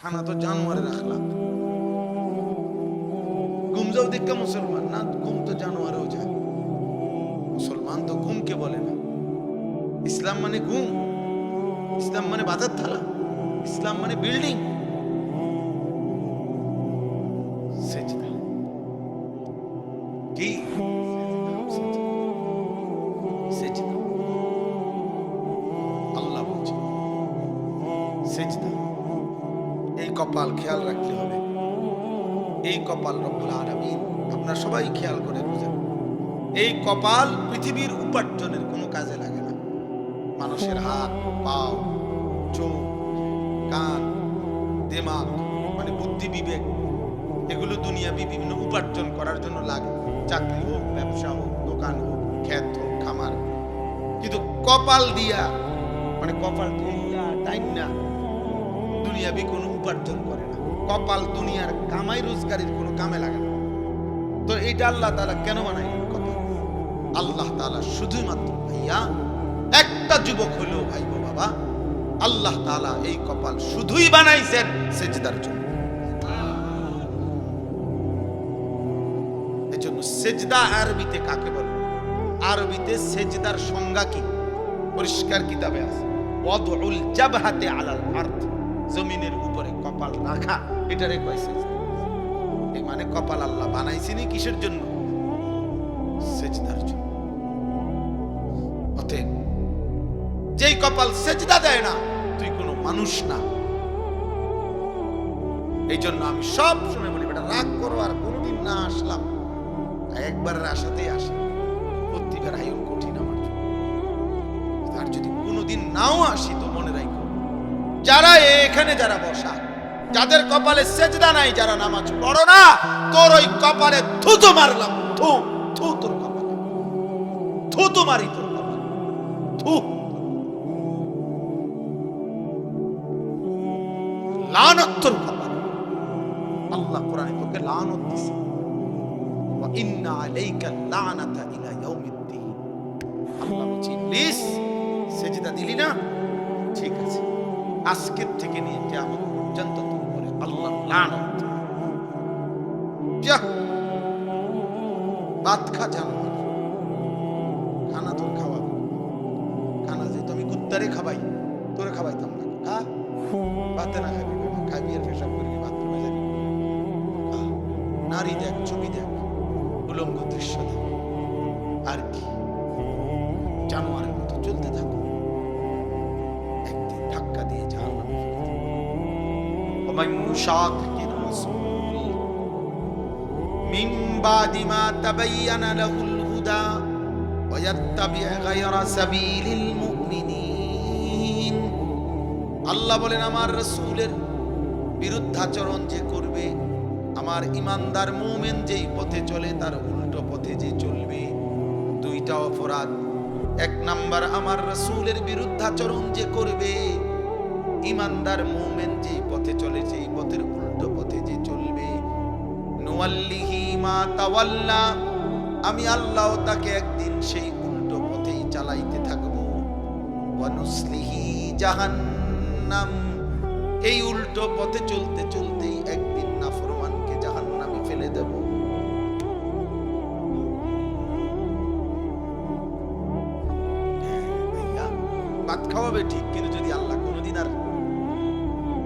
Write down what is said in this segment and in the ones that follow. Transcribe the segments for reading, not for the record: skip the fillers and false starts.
খানা তো জানোয়ারের আখলাক। ঘুম যাও দেখা মুসলমান না, ঘুম তো জানোয়ারেও যায়। মুসলমান তো ঘুমকে বলে না। ইসলাম মানে ঘুম, ইসলাম মানে বাজার থালা, ইসলাম মানে বিল্ডিং। সেজদা কি? সেজদা আল্লাহ বলছে সেজদা। এই কপাল খেয়াল রাখতে হবে। এই কপাল রব্বুল আলামিন, আপনারা সবাই খেয়াল করে বুঝেন, এই কপাল পৃথিবীর উপার্জনের কোনো কাজে লাগে না। মানুষের হাত, পাও, চোখ, কান, দিমাগ মানে বুদ্ধি, বিবেক, এগুলো দুনিয়াবি বিভিন্ন উপার্জন করার জন্য লাগে। চাকরি হোক, ব্যবসা হোক, দোকান হোক, ক্ষেত হোক, খামার। কিন্তু কপাল দিয়া মানে কপাল দিয়া টাইম না দুনিয়াবি কোনো উপার্জন করে না। কপাল দুনিয়ার কামাই রোজগারের কোনো কামে লাগে না। তো এটা আল্লাহ তাআলা কেন বানাইলেন কপাল? আল্লাহ তাআলা শুধুমাত্র ভাইয়া একটা যুবক হইলেও ভাই গো বাবা, আল্লাহ তাআলা এই কপাল শুধুই বানাইছেন সেজদার জন্য। এজন্য সেজদা আরবিতে কাকে বলে? আরবিতে সেজদার সংজ্ঞা কি? পরিষ্কার কিতাবে আছে, ওয়াদউল জাবহাতি আলাল আরদ, জমিনের উপরে কপাল রাখা, এটারে কয় সেজদা। এই মানে কপাল আল্লাহ বানাইছেন কিসের জন্য? সেজদার জন্য। অতএব যেই কপাল সেজদা দেয় না, তুই কোনো মানুষ না। এই জন্য আমি সব সময় বলি, বেটা রাগ করো আর কোনোদিন না আসলাম, একবার আসাতেই আসে, প্রতিবার আয়ুন কঠিন আমার জন্য। আর যদি কোনোদিন নাও আসি তো মনে রাখো, যারা এখানে যারা বসা, যাদের কপালে সেজদা নাই, যারা নামাজ পড়ো না, তোর ওই কপালে থুতু মারলাম। থু থু তোর কপালে, থুতু মারি তোর কপালে, থু। লানত তোর কপালে। আল্লাহ কোরআনে তোকে লানত দিছে, ওয়া ইন্না আলাইকা লানাতা ইলা ইয়াউমিদ্দিন। আল্লাহ বলছে, ইবলিস সেজদা দিলি না, ঠিক আছে, আজকের থেকে নিয়ে কিয়ামত পর্যন্ত তোর উপরে আল্লাহর লানত। যা ভাত খা, জানোয়ার, খানা তোর খাওয়াবো। খানা যেহেতু আমি কুত্তারে খাবাই, তোরে খাবাইতাম না। খা, ভাতে না খাবি, খাবি আর পেশাব করবি, বাথরুমে যাবি। নারী দেখ, ছবি দেখ, উলঙ্গ দৃশ্য দেখ, আর কি জানোয়ারের মতো চলতে থাকো, একদিন ধাক্কা দিয়ে জাহান্নামে ফেলে দেবে। ওমান ইউশাকির রাসূল মিন বাদি মা তাবায়্যানা লাহুল হুদা ওয়া ইয়াত্তাবি' গায়রা সাবিলিল মুমিনিন। আল্লাহ বলেন, আমার রাসূলের বিরুদ্ধাচরণ যে করবে, আমার ইমানদার মুমিন যেই পথে চলে তার উল্টো পথে যে চলবে, দুইটা অপরাধ। এক নাম্বার, আমার রাসূলের বিরুদ্ধাচরণ যে করবে, ইমানদার মুমিন যেই পথে চলে সেই পথের উল্টো পথে যে চলবে, নুওয়াল্লিহি মা তাওয়াল্লা, আমি আল্লাহ তাকে একদিন সেই উল্টো পথেই চালাইতে থাকবো। ওয়া নুসলিহি জাহান্নাম, এই উল্টো পথে চলতে চলতেই একদিন নাফরমানকে জাহান্নামে ফেলে দেব। ভাইয়া ভাত খাওয়াবে ঠিক, কিন্তু যদি আল্লাহ কোনোদিন, আর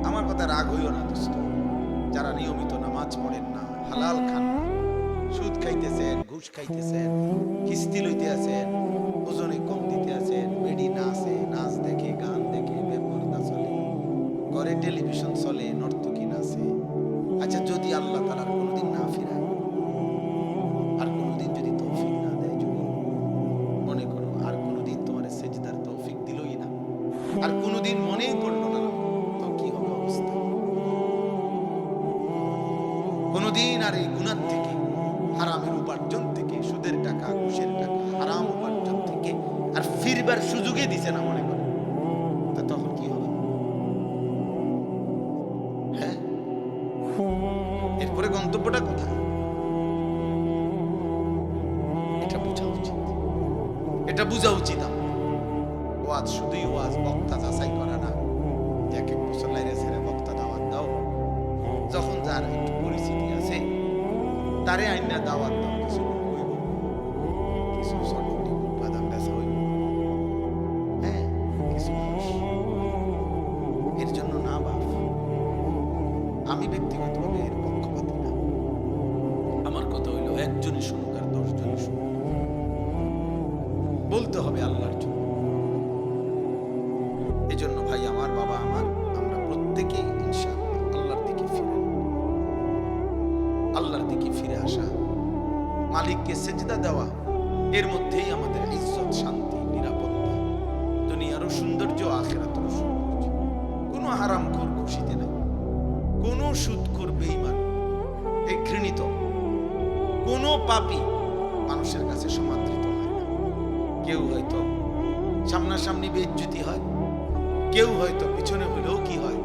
আমার কথা রাগ হইও না দোস্ত, যারা নিয়মিত নামাজ পড়েন না, হালাল খান না, সুদ খাইতেছেন, ঘুষ খাইতেছেন, কিস্তি লইতে আছেন, ওজনে কম দিতে আছেন, বেডি নাচে, নাচ দেখে, গান দেখে, বেপরদা চলে, ঘরে টেলিভিশন চলে, নর্তকী নাচে। আচ্ছা, যদি আল্লাহ তাআলার কোনোদিন না ফিরায়, আর কোনোদিন যদি তৌফিক না দেয়, যুবক মনে করো আর কোনোদিন তোমার সেজদার তৌফিক দিলই না, আর কোনোদিন মনেই করলো না, তো কি হবে অবস্থা? কোনোদিন আর এই গুনাহ থেকে, হারামের উপার্জন থেকে, সুদের টাকা, ঘুষের টাকা, হারাম উপার্জন থেকে আর ফিরবার সুযোগই দিছে না, মনে করে, তা তখন কি হবে? হ্যাঁ, এরপরে গন্তব্যটা কোথায়? এটা বোঝা উচিত, এটা বোঝা উচিত। ওয়াজ শুধুই ওয়াজ, বক্তা যাচাই করা না, এক এক মুসল্লাইরে ছেড়ে বক্তা দাওয়াত দাও, যার একটু পরিচিতি আছে তারে আইনা দাওয়াত দাও, কিছু হইব, কিছু চটপটি বাদাম বেচা হইব, হ্যাঁ কিছু মানুষ এর জন্য না বাপ। আমি ব্যক্তিগতভাবে এর পক্ষপাতী না। আমার কথা হইল একজনই শুনুক আর 10 জন শুনুক, বলতে হবে আল্লাহর জন্য। এই জন্য ভাই আমার, বাবা আমার, আমরা প্রত্যেকেই ইনশাআল্লাহ আল্লাহর দিকে ফিরে, আল্লাহর দিকে ফিরে আসা, মালিককে সেজদা দেওয়া, এর মধ্যেই আমাদের ইজ্জত, শান্তি, নিরাপত্তা, দুনিয়ারও সৌন্দর্য, আখিরাতেরও সৌন্দর্য। কোনো হারামখোর খুশিতে নাই, কোনো সুদখোর বেঈমান, এই ঘৃণিত কোনো পাপী মানুষের কাছে সমাদৃত হয় না। কেউ হয়তো সামনাসামনি বেইজ্জতি হয়, কেউ হয়তো পিছনে হইলেও কি হয়,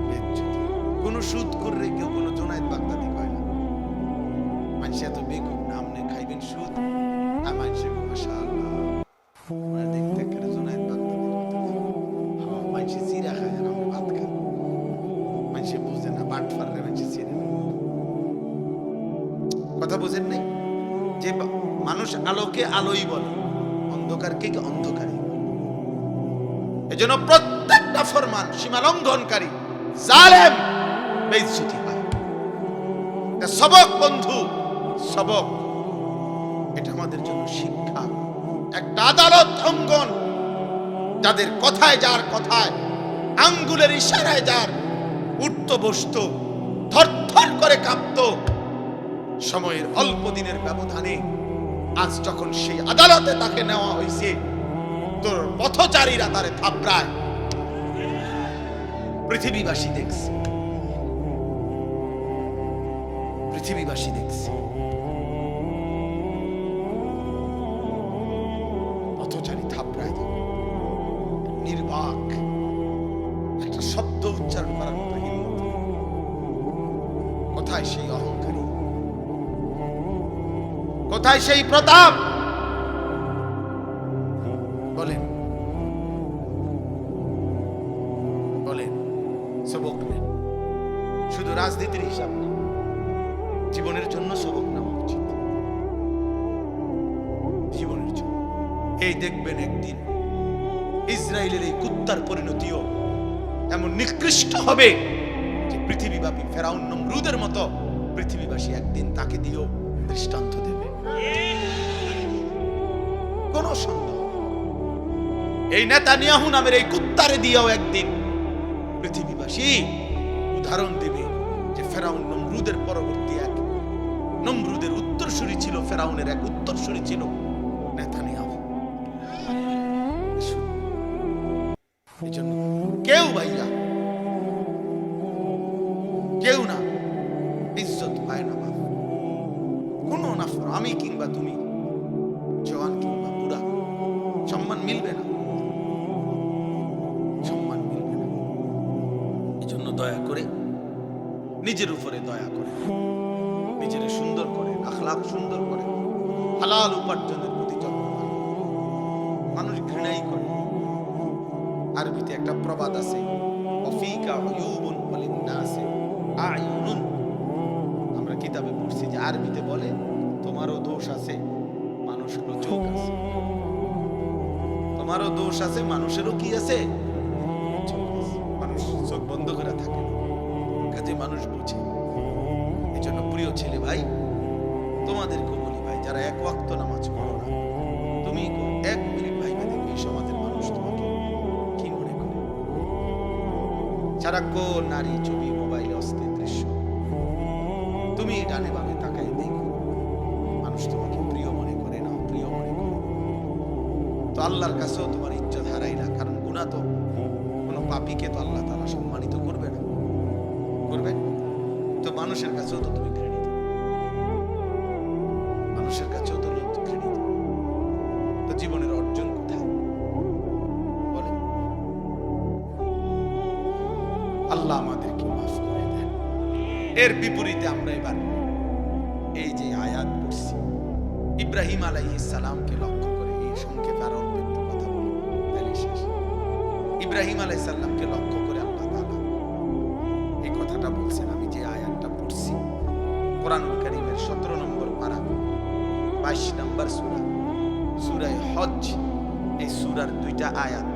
বেইজ্জতি। কোনো সুদখোর রে কেউ কোনো জোনায়েত বাগদাদি হয় না। মানুষ এত বেকুব না, আপনি খাইবেন সুদ আর মানুষের মাশাআল্লাহ আমরা দেখতে করে জোনায়েত বাগদাদির মতো। হ্যাঁ, মানুষ জিরা খায় আর আমরা ভাত খাই। মানুষ বুঝে না, বাটফার রে মানুষ চিনে না। কথা বুঝেন নাই? যে মানুষ আলোকে আলোই বলে, অন্ধকারকে অন্ধকারই বলে। এজন্য প্রত্যেকটা ফরমান সীমা লঙ্ঘনকারী, জালেম বেইজ্জতি পায়। এটা সবক বন্ধু, সবক। এটা আমাদের জন্য শিক্ষা। একটা আদালত অঙ্গন, যাদের কথায়, যার কথায় আঙ্গুলের ইশারায় যার উঠত বসত, থরথর করে কাঁপত, সময়ের অল্প দিনের ব্যবধানে আজ যখন সেই আদালতে তাকে নেওয়া হয়েছে, তোর পথচারীরা তারে থাপড়ায়, পৃথিবীবাসী দেখছে, পৃথিবীবাসী দেখছে। পথচারী থাপড়ায় নির্বাক, একটা শব্দ উচ্চারণ করার মতো হিম্মত। কোথায় সেই অহংকারী, কোথায় সেই প্রতাপ? বলেন বলেন, সবক নেন। শুধু রাজনীতির হিসাব না, জীবনের জন্য সবক নেওয়া উচিত, জীবনের জন্য। এই দেখবেন একদিন ইসরায়েলের এই কুত্তার পরিণতিও এমন নিকৃষ্ট হবে যে পৃথিবীব্যাপী ফেরাউন নমরুদের মতো পৃথিবীবাসী একদিন তাকে দিয়েও দৃষ্টান্ত দেবে, কোন সন্দেহ। এই নেতানিয়াহু নামের এই কুত্তারে দিয়েও একদিন পৃথিবীবাসী উদাহরণ দেবে যে ফেরাউন নমরুদের পরবর্তী এক নমরুদের উত্তরসূরি ছিল, ফেরাউনের এক উত্তরসূরি ছিল নেতানিয়াহু। এজন্য কেউ ভাইয়া, কেউ না ইজ্জত পায় না বাবা, কোন নাফর, আমি কিংবা তুমি, জওয়ান কিংবা বুড়া, সম্মান মিলবে না, সম্মান মিলবে না। এজন্য দয়া করে নিজের উপরে দয়া করে, নিজের সুন্দর করে, আখলাক সুন্দর করে, হালাল উপার্জনের প্রতি যত্নবান। মানুষ ঘৃণাই করে। আরবিতে একটা প্রবাদ আছে, অফিকা উয়ুবুন ওয়ালিন্নাসি আয়ুনুন। আমরা কিতাবে পড়ছি যে আরবিতে বলে তোমারও দোষ আছে, মানুষেরও চোখ আছে। তোমারও দোষ আছে, মানুষেরও কি আছে, চোখ আছে। মানুষ চোখ বন্ধ করে থাকে, কাজে মানুষ বুঝে। এই জন্য প্রিয় ছেলে ভাই, তোমাদেরকে বলি ভাই, যারা এক ওয়াক্ত নামাজ পড়ো না, তুমি 1 মিনিট ভাইবে দেখো এই সমাজের মানুষ তোমাকে কি মনে করে। সারাক্ষণ নারী ছবি, মোবাইলে অস্থির দৃশ্য, তুমি ডানে বামে তাকাই দেখো, মানুষ তোমাকে প্রিয় মনে করে না, প্রিয় মনে করে তো আল্লাহর কাছেও তোমার ইজ্জত হারাই না। কারণ গুনাহ তো কোনো পাপীকে তো আল্লাহ তাআলা সম্মানিত করবে না, করবে তো মানুষের কাছেও তো তুমি ঘৃণিত, মানুষের কাছেও তো ঘৃণিত। তো জীবনের অর্জন কোথায় বলে? আল্লাহ আমাদেরকে মাফ করে দেন। এর বিপরীতে আমরা এবার এই যে আয়াত পড়ছি, ইব্রাহিম আলাইহিস সালামকে লক্ষ্য করে, এই সংক্ষেপে আর অল্প একটু কথা বলি তাহলে শেষ। ইব্রাহিম আলাইহিস সালামকে লক্ষ্য করে আল্লাহ তাআলা এই কথাটা বলছেন। আমি যে আয়াতটা পড়ছি কোরআনুল কারীমের 17 নম্বর পারা 22 নম্বর সূরা, সূরা হজ। এই সূরার 2টা আয়াত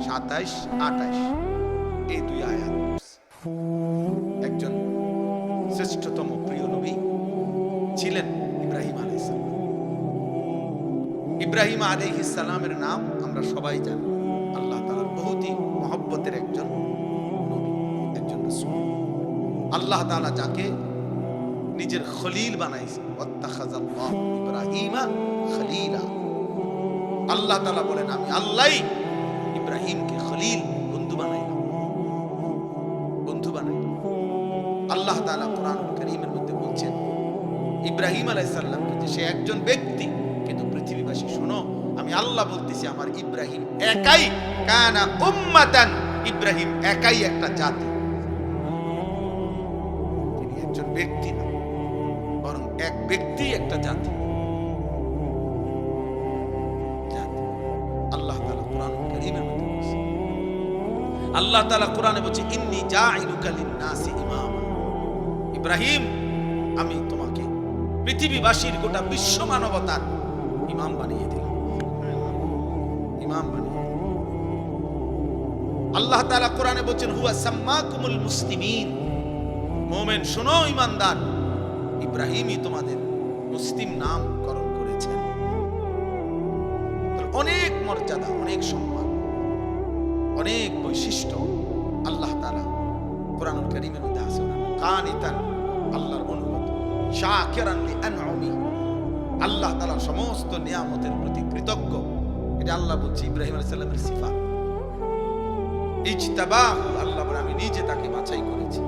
27, 28, এই 2 আয়াত একজন শ্রেষ্ঠতম প্রিয় নবী ছিলেন ইব্রাহিম আলাইহিস সালাম। ইব্রাহিম আলাইহিস সালামের নাম আমরা সবাই জানি। আল্লাহ তাআলার বহুতই মহব্বতের একজন নবী, একজন রাসূল। আল্লাহ তাআলা যাকে নিজের খলিল বানাইছেন, ওয়াত্তাখাযাল্লাহু ইব্রাহিমা খলিলা। আল্লাহ তাআলা বলেন আমি আল্লাহই ইব্রাহিমকে খলিল, বন্ধু বানাইলাম, বন্ধু বানাইলাম। আল্লাহ তাআলা কোরআনুল কারীমের মধ্যে বলছেন ইব্রাহিম আলাইহিস সালামকে যে সে একজন ব্যক্তি, কিন্তু পৃথিবীবাসী শোনো, আমি আল্লাহ বলতেছি আমার ইব্রাহিম একাই, কানা উম্মাতান, ইব্রাহিম একাই একটা জাতি। তিনি একজন ব্যক্তি না, বরং এক ব্যক্তি একটা জাতি। আল্লাহ তাআলা কোরআনুল কারীমের মধ্যে বলেছেন, আল্লাহ তাআলা কোরআনে বলছে ইন্নী জাইলুকা লিন-নাসি ইমামা। ইব্রাহিম আমি তোমাকে পৃথিবীবাসীর গোটা বিশ্ব মানবতার ইমাম বানিয়ে দিলাম, ইমাম বানিয়ে দিলাম। আল্লাহ তাআলা কোরআনে বলেন হুয়া সাম্মাকুমুল মুসলিমিন। মুমিন শোনো, ঈমানদার, ইব্রাহিমই তোমাদের মুসলিম নামকরণ করেছেন। অনেক মর্যাদা, অনেক সম্মান, অনেক বৈশিষ্ট্য আল্লাহ তাআলা কোরআনুল কারীমের মধ্যে আছে। কানিতান, আল্লাহর অনুগত, শাকিরান লিআনউমি, আল্লাহ তাআলার সমস্ত নিয়ামতের প্রতি কৃতজ্ঞ। এটা আল্লাহ বলছে ইব্রাহিম আলাইহিস সালামের সিফাত। ইজতাবাহু, আল্লাহ বলে আমি নিজে তাকে বাছাই করেছি।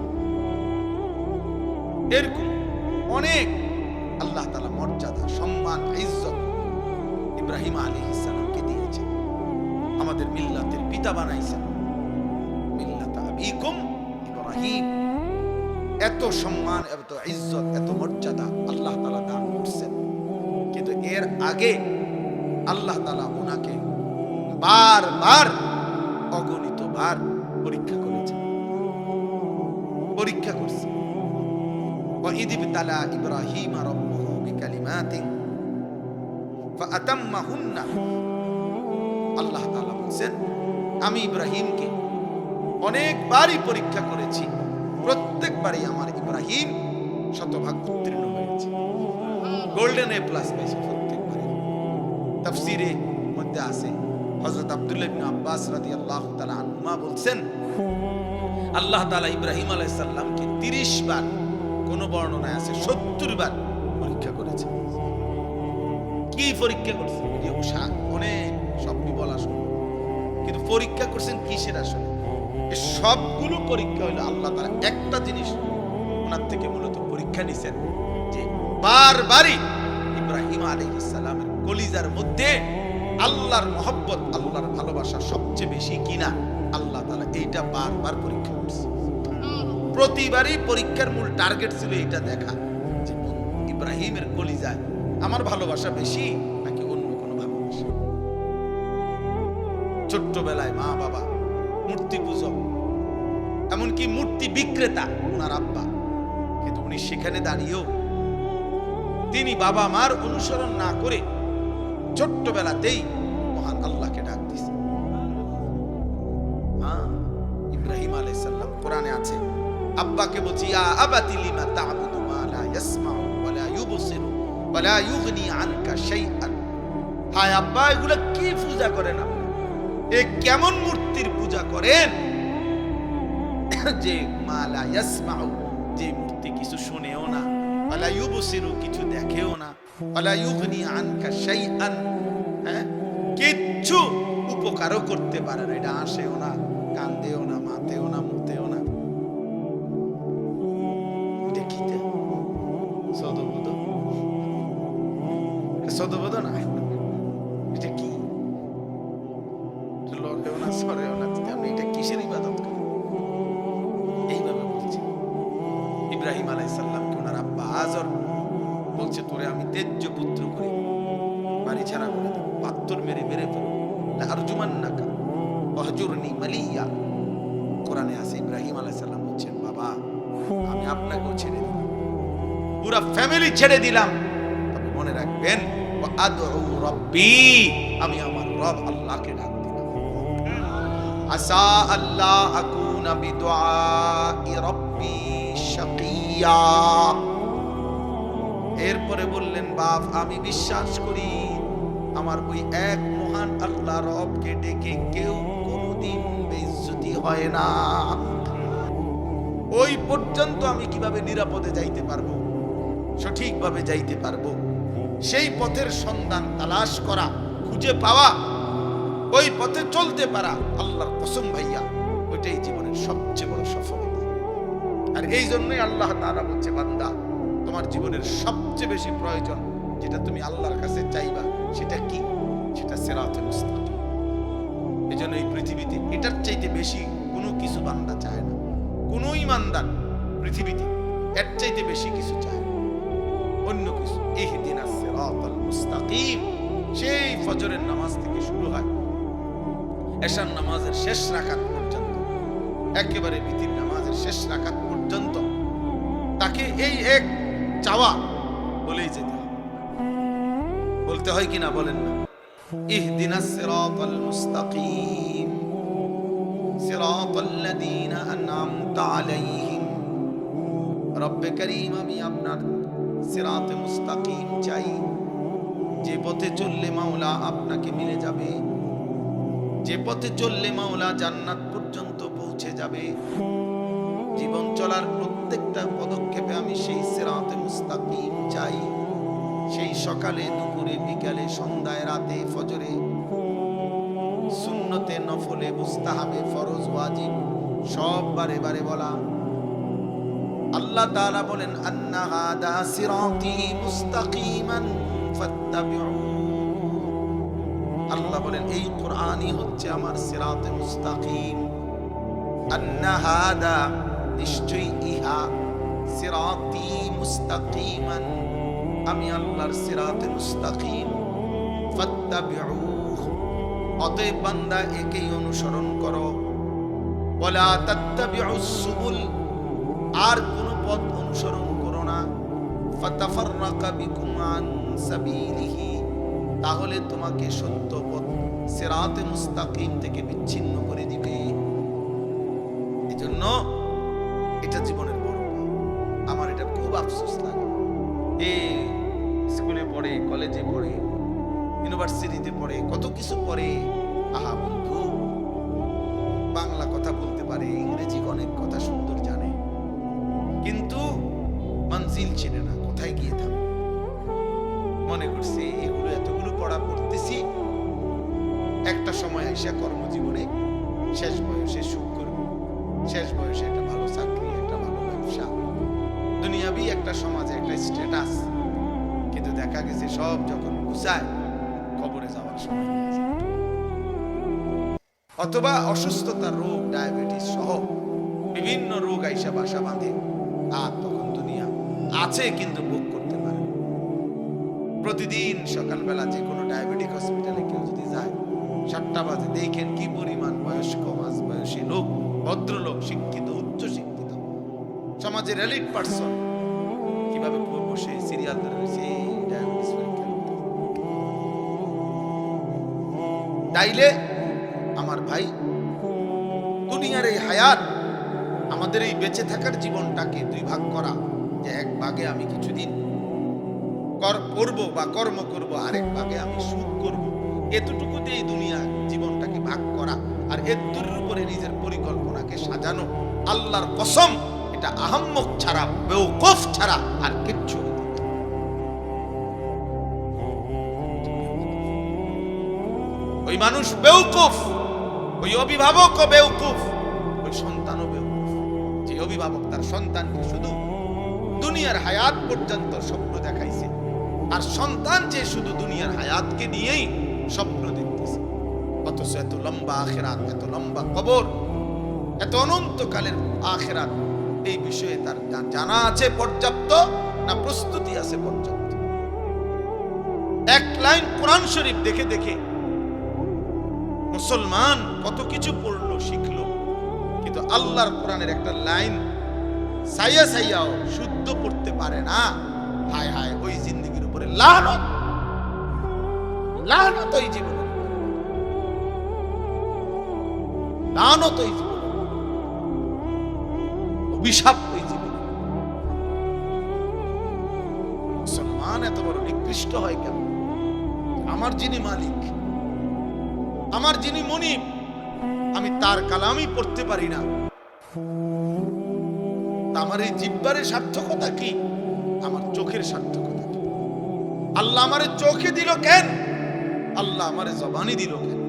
এরকম অনেক আল্লাহ তাআলা মর্যাদা, সম্মান, ইজ্জত ইব্রাহিম আলাইহিস সালামকে দিয়েছেন। আমাদের মিল্লাতের পিতা বানাইছেন, মিল্লাত আবিকুম ইব্রাহিম। এত সম্মান, এত ইজ্জত, এত মর্যাদা আল্লাহ তাআলা দান করছেন। কিন্তু এর আগে আল্লাহ তাআলা ওনাকে বারবার, অগণিতবার পরীক্ষা করেছেন, পরীক্ষা করছেন। وَإِذِ ابْتَلَى إِبْرَاهِيمَ رَبُّهُ بِكَلِمَاتٍ فَأَتَمَّهُنَّ। আল্লাহ তাআলা বলেন আমি ইব্রাহিমকে অনেকবারই পরীক্ষা করেছি, প্রত্যেকবারই আমার ইব্রাহিম শতভাগ উত্তীর্ণ হয়েছে, গোল্ডেন এ প্লাস পেয়েছে প্রত্যেকবারই। তাফসীরে মধ্যে আছে হযরত আব্দুল্লাহ ইবনে আব্বাস রাদিয়াল্লাহু তাআলা আনহুমা বলছেন আল্লাহ তাআলা ইব্রাহিম আলাইহিস সালামকে 30 বার, কোন বর্ণনায় আছে 70 বার পরীক্ষা করেছে। কি পরীক্ষা করছেন? অনেক শব্দ বলা শুনুন, কিন্তু পরীক্ষা করছেন কিসের? আসলে এই সবগুলো পরীক্ষা হলো আল্লাহ তাআলা একটা জিনিস ওনার থেকে মূলত পরীক্ষা নিছেন, যে বারবারই ইব্রাহিম আলাইহিস সালামের কলিজার মধ্যে আল্লাহর মহব্বত, আল্লাহর ভালোবাসা সবচেয়ে বেশি কিনা। আল্লাহ তাআলা এইটা বারবার পরীক্ষা করছে। প্রতিবারই পরীক্ষার মূল টার্গেট ছিল এটা দেখা, যে ইব্রাহিমের কলিজায় আমার ভালোবাসা বেশি নাকি অন্য কোনো ভালোবাসা। ছোট্টবেলায় মা বাবা মূর্তি পূজক, এমনকি মূর্তি বিক্রেতা ওনার আব্বা, কিন্তু উনি সেখানে দাঁড়িয়েও তিনি বাবা মার অনুসরণ না করে ছোট্টবেলাতেই মহান আল্লাহকে ডাক দিয়েছেন। ইব্রাহিম আলাইহিস সালাম কোরআনে আছে, আব্বাকে বলছি ইয়া আবাতি লিমা তা'বুদু মা লা ইয়াসমাউ ওয়া লা ইউবসিরু ওয়া লা ইউগনি আনকা শাইআন। হায় আব্বা, এগুলা কি পূজা করেন আপনি? এ কেমন মূর্তির পূজা করেন যে মা লা ইয়াসমাউ, যে মূর্তি কিছু শুনেও না, ওয়া লা ইউবসিরু, কিছু দেখেও না, ওয়া লা ইউগনি আনকা শাইআন, কিচ্ছু উপকারও করতে পারে না। এটা আসেও না, কান্দেও না, মাতেও না, মুতেও না। দেখিতে সদবোধ, সদবোধ না, এটা কি? লড়েও না, সরেও না, আপনি এটা কিসের ইবাদত করেন? এইভাবে বলছে ইব্রাহিম আলাইহিস সালামকে ওনার আব্বা আজর বলছে, তোরে আমি তেজ্য পুত্র করে বাড়ি ছাড়া করে দেব, পাথর মেরে মেরে ফেলবো, লারজুমান্নাকা ওয়াহজুরনি মালিয়া। কোরআনে আছে ইব্রাহিম আলাইহিস সালাম বলছেন, বাবা আমি আপনাকেও ছেড়ে দিলাম, পুরা ফ্যামিলি ছেড়ে দিলাম, তবে মনে রাখবেন আদউ রব্বি, আমি আমার রব আল্লাহকে ডাক দিলাম। আসা আল্লাহ আকুনা বিদুআই রব্বি শাকিয়া। এরপরে বললেন, বাপ আমি বিশ্বাস করি আমার ওই এক মহান আল্লাহ রবকে ডেকে কেউ কোনোদিন বেইজ্জতি হয় না। ওই পর্যন্ত আমি কিভাবে নিরাপদে যাইতে পারবো, সঠিকভাবে যাইতে পারবো, সেই পথের সন্ধান তালাশ করা, খুঁজে পাওয়া, ওই পথে চলতে পারা, আল্লাহর কসম ভাইয়া ওইটাই জীবনের সবচেয়ে বড় সফলতা। আর এই জন্যই আল্লাহ তাআলা বলছে, বান্দা তোমার জীবনের সবচেয়ে বেশি প্রয়োজন যেটা তুমি আল্লাহর কাছে চাইবা, সেটা কি? সেটা সিরাতুল মুস্তাকিম। এই জন্য এই পৃথিবীতে এটার চাইতে বেশি কোনো কিছু বান্দা চায় না। কোন ইমানদার পৃথিবীতে এর চাইতে বেশি কিছু চায় না, অন্য কিছু। ইহদিনাস সিরাতাল মুস্তাকিম সেই ফজরের নামাজ থেকে শুরু হয় এশার নামাজের শেষ রাকাত পর্যন্ত, একেবারে বিতির নামাজের শেষ রাকাত পর্যন্ত তাকে এই এক চাওয়া বলেই যেতে হয়। বলতে হয় কিনা বলেন না? ইহদিনাস সিরাতাল মুস্তাকিম সিরাতাল্লাযীনা আন'আমতা আলাইহিম। রব্বে করিম আমি আপনার সিরাতে মুস্তাকিম চাই, যে পথে চললে মাওলা আপনাকে মিলে যাবে, যে পথে চললে মাওলা জান্নাত পর্যন্ত পৌঁছে যাবে। জীবন চলার প্রত্যেকটা পদক্ষেপে আমি সেই সিরাতে মুস্তাকিম চাই। সেই সকালে, দুপুরে, বিকালে, সন্ধ্যায়, রাতে, ফজরে, সুন্নতে, নফলে, মুস্তাহাবে, ফরজ, ওয়াজিব সব বারে বারে বলা। আল্লাহ তাআলা বলেন, আন্না হাদা সিরাতি মুস্তাকিমান ফাত্তাবিউ। আল্লাহ বলেন এই কোরআনই হচ্ছে আমার সিরাতে মুস্তাকিম। আন্না হাদা নিশ্চয়ই ইহা, সিরাতি মুস্তাকিমান আমি আল্লাহর সিরাতে মুস্তাকিম, ফাত্তাবিউ অতএব বান্দা একেই অনুসরণ করো। ওয়ালা তাত্তাবিউস সুবুল আর কোন পথ অনুসরণ করো না। ফাতাফাররাকা বিকুম আন সাবিলিহি তাহলে তোমাকে সত্য পথ সিরাতে মুস্তাকিম থেকে বিচ্ছিন্ন করে দিবে। এজন্য এটা জীবনের বড় পাওয়া। আমার এটা খুব আফসোস লাগে, এই স্কুলে পড়ে, কলেজে পড়ে, ইউনিভার্সিটিতে পড়ে, কত কিছু পড়ে। আহা বন্ধু, বাংলা কথা বলতে পারে, ইংরেজি অনেক কথা সুন্দর জানে, কিন্তু মঞ্জিল চেনে না, কোথায় গিয়ে থাকবে। মনে করছে এগুলো এতগুলো পড়া পড়তেছি, একটা সময় এসে কর্মজীবনে শেষ বয়সে সুখ করব, শেষ বয়সে একটা ভালো চাকরি, একটা ভালো ব্যবসা, দুনিয়াবি একটা সমাজে একটা স্ট্যাটাস। কিন্তু দেখা গেছে সব যখন গুছায় কবরে যাওয়ার সময় হয়ে যায়। অথবা অসুস্থতা, রোগ, ডায়াবেটিস সহ বিভিন্ন রোগ আইসা বাসা বাঁধে, আর তখন দুনিয়া আছে কিন্তু ভোগ করতে পারে। প্রতিদিন সকালবেলা যে কোনো ডায়াবেটিক হসপিটালে কেউ যদি যায়, 7টা বাজে, দেখেন কি পরিমাণ বয়স্ক, মাঝ বয়সী লোক, ভদ্রলোক, শিক্ষিত, উচ্চ শিক্ষিত, সমাজের এলিট পার্সন কিভাবে বসে সিরিয়াল ধরে রয়েছে ডায়াবেটিস পরীক্ষা। তাইলে আমার ভাই, দুনিয়ার এই হায়াত, আমাদের এই বেঁচে থাকার জীবনটাকে দুই ভাগ করা, যে এক ভাগে আমি কিছুদিন করব বা কর্ম করব, আরেক ভাগে আমি সুখ করব, এতটুকুতে এই দুনিয়া জীবনটাকে ভাগ করা, আর এর উপরে নিজের পরিকল্পনাকে সাজানো, আল্লাহর কসম এটা আহাম্মক ছাড়া, বেওকুফ ছাড়া আর কিচ্ছু না। ওই মানুষ বেওকুফ, ওই অভিভাবকও বেওকুফ, ওই সন্তানও বেওকুফ, যে অভিভাবক তার সন্তানকে শুধু দুনিয়ার হায়াত পর্যন্ত স্বপ্ন দেখাইছে, আর সন্তান যে শুধু দুনিয়ার হায়াতকে নিয়েই স্বপ্ন দেখতেছে। অথচ এত লম্বা আখিরাত, এত লম্বা কবর, এত অনন্তকালের আখিরাত, এই বিষয়ে তার জানা আছে পর্যাপ্ত না প্রস্তুতি আছে পর্যাপ্ত? এক লাইন কোরআন শরীফ দেখে দেখে মুসলমান কত কিছু পড়লো, শিখলো, কিন্তু আল্লাহর কোরআনের একটা লাইন সাইয়া সাইয়াও শুদ্ধ পড়তে পারে না। হায় হায়, ওই জিন্দগির উপরে লানত, লানত ওই জীবনের উপরে, লানত ওই জীবন, অভিশাপ ওই জীবন। মুসলমান এত বড় নিকৃষ্ট হয় কেন? আমার যিনি মালিক, আমার যিনি মনিব, আমি তার কালামই পড়তে পারি না, আমার এই জিহ্বার সার্থকতা কি? আমার চোখের সার্থকতা কি? আল্লাহ আমারে চোখে দিল কেন? আল্লাহ আমারে জবানি দিল কেন?